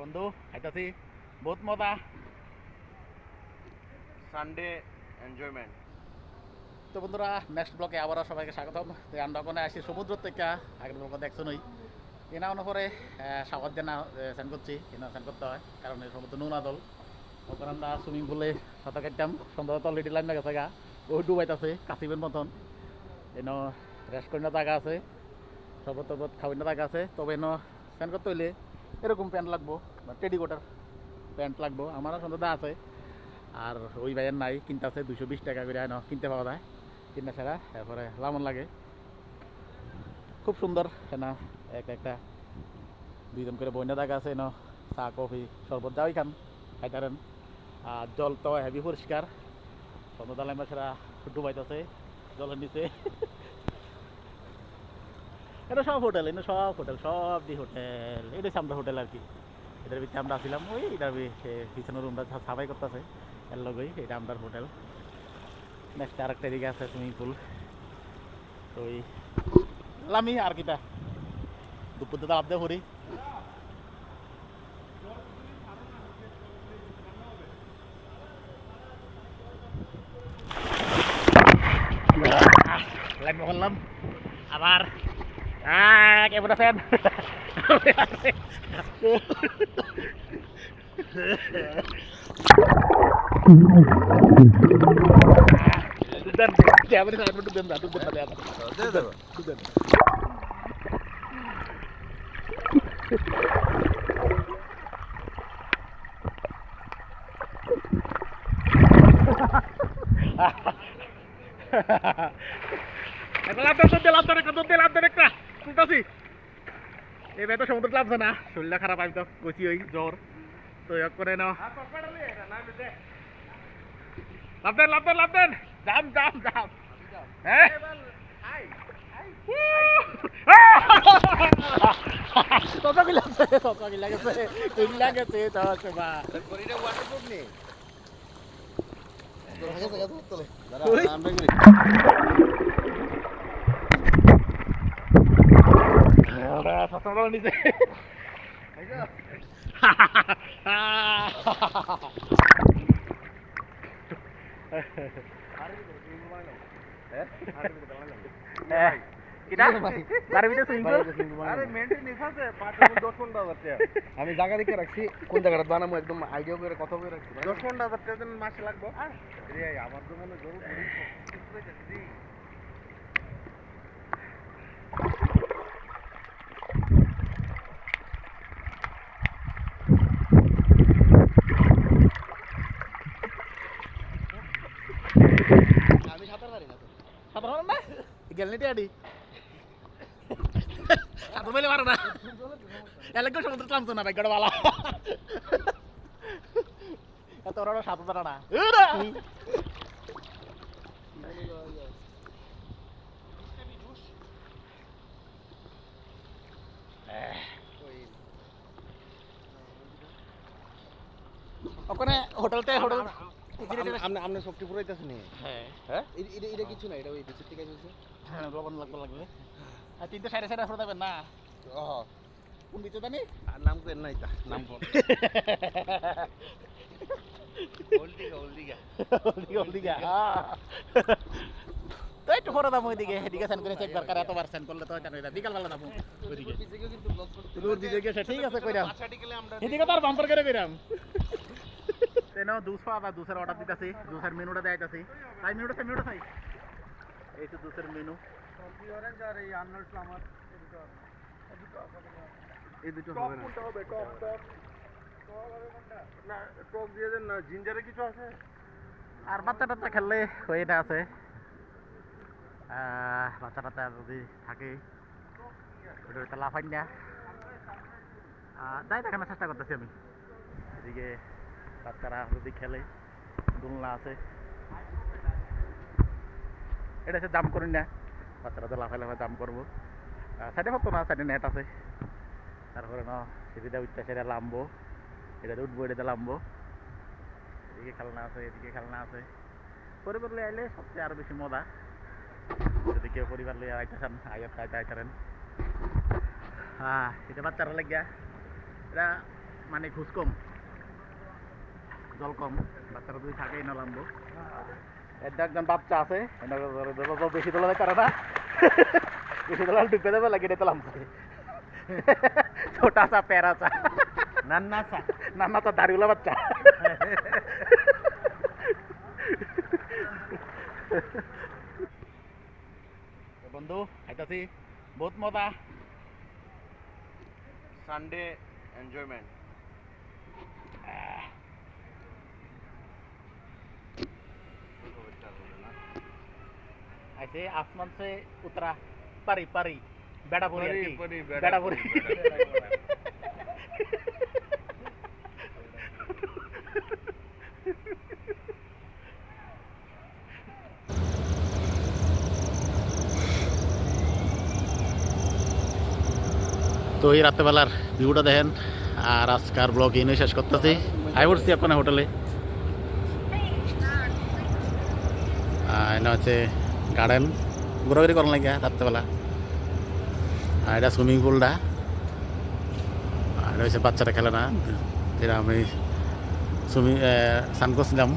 বন্ধু খাইতাছি বহুত মজা সানডে এনজয়মেন্ট। তো বন্ধুরা নেক্সট ব্লগে আবারও সবাইকে স্বাগতম। আমরা ওখানে আসি সমুদ্র থেকে আগের ব্লগে দেখছো নই এনা অনুসারে সাগর দিয়ে না স্নান করছি এনা স্নান করতে হয় কারণ এই সমুদ্র নোনা দল ওখানে আমরা সুইমিং পুলে সাঁতার কাটতাম সম্ভবত অলরেডি লাইন গেছে গা ও ডুবাইতেছে কাশিবের মতন এনো রেস্ট করে জায়গা আছে শরবত টরবত খাওয়ার জায়গা আছে তবে এনো স্নান করতে হইলে এরকম প্যান্ট লাগবো বা টেডিকোটার প্যান্ট লাগবো আমারও সন্ধ্যা আছে আর ওই ভাইয়ের নাই কিনতে আছে 220 টাকা করে না কিনতে পাওয়া যায় কিনা ছাড়া এরপরে লামন লাগে খুব সুন্দর না একটা দুইজন করে বন্যা জায়গা আছে না চা কফি শরবত যাওয়াই খান খাইতারেন আর জল তো হেভি পরিষ্কার সন্ধ্যাদালাই মাছেরা ডুবাইতেছে জলের নিচে এটা সব হোটেল এটা সব হোটেল সব দি হোটেল এটাই আমরা হোটেল আর কি এটার ভিতরে আমরা আসছিলাম ওই এটার পিছনে রুমটা সাফাই করতেছে এর লগেই এটা আমরা হোটেল নেক্সট আরেকটা এদিকে আছে সুইমিং পুল তো ওই লামি আর কিটা দুপুর তো আবদে করি লাইন করলাম আবার কেমন আছেন এবার তো সমুদ্র লাভছে না শরীরটা খারাপ আমি তো কচি ওই জ্বর তো করে নাও লাভ দেন যাম হ্যাঁ নিজে আমি জায়গা দেখে রাখছি কোন জায়গাটা বানাবো একদম আইডিয়া করে কথা বলে রাখছি 10-15,000 টাকা মাসে লাগবে আমার তো মনে জরুর আমি সাঁতার পারি না সাঁতার পারেন না গেলনিটি আডি সাঁতার পাইলে পারে না এলাকা সমুদ্র নামতো না ভাগ্যটা বালা এত বড় সাঁতার পারে না ওখানে হোটেলতে হোটেল আপনি শক্তি পুরাইতেছেন হ্যাঁ হ্যাঁ এটা কিছু না এটা ওই বিচের থেকে আসছে হ্যাঁ লবণ লাগবে আর তিনটে সাইডে সাইডে আসলে যাবেন না কোন বিচে জানি নাম করেন না এটা নাম কোন ওলদিগা তো একটু পরে দাম ওইদিকে এদিকে সেন্ড করে চেক দরকার এতবার সেন্ড করলে তো জানো এটা বিকালবেলা দাম ওইদিকে দূর দিকে গেছে ঠিক আছে কইরাম এদিকে তো আর বাম্পার করে কইরাম তেনো 200 আদা 200 অর্ডার দিতাছি 200 মেনুটা দেখাইতাছি তাই মেনুটা চাই এই তো 200 মেনু অরেঞ্জ আর এই আর্নল্ড ফ্লামার এই দুটো হবে না টপ না টক দিয়ে দেন না জিঞ্জারে কিছু আছে আর বাচ্চা খেললে ওইটা আছে বাচ্চা যদি থাকে ওটা লাফাই না যাই দেখানোর চেষ্টা করতেছি আমি এদিকে বাচ্চারা যদি খেলে দোলনা আছে এটা হচ্ছে দাম করি না বাচ্চারা তো লাফাই দাম করবো সাইডে হতো না সাইডে নেট আছে তারপরে না সেটা উঠতে সেটা নামবো এটাতে উঠবো এটাতে নামবো এদিকে খেলনা আছে এদিকে খেলনা আছে পরিবার লিয়ে আইলে সবচেয়ে আরো বেশি মজা যদি কেউ পরিবার লিয়ে আইতেছেন আইতেন হ্যাঁ এটা বাচ্চারা লাগিয়া এটা মানে খুশ কম জল কম বাচ্চারা যদি থাকে এনে নামবো এটা একজন বাচ্চা আছে বেশি তোলা তারা না বেশি তোলা ডুবে দেবে লাগে এটা তোলাম ছোটা চা প্যারা চা নান্না চা দাড়িওয়ালা বাচ্চা বন্ধু খাইতাছি বহুত মজা সানডে এনজয়মেন্ট ऐसे आसमान से उतरा परी परी बेड़ापुरी परी, आरकी, परी, बेड़ापुरी তো এই রাত্রেবেলার ভিউটা দেখেন আর আজকার ব্লগ এনে শেষ করতেছি আই পড়ছি আপনার হোটেলে এটা হচ্ছে গার্ডেন ঘোরাঘুরি করার লাগে রাত্রেবেলা আর এটা সুইমিং পুলটা আর এটা হচ্ছে বাচ্চারা খেলে না যেটা আমি সুইমিং স্নান করছিলাম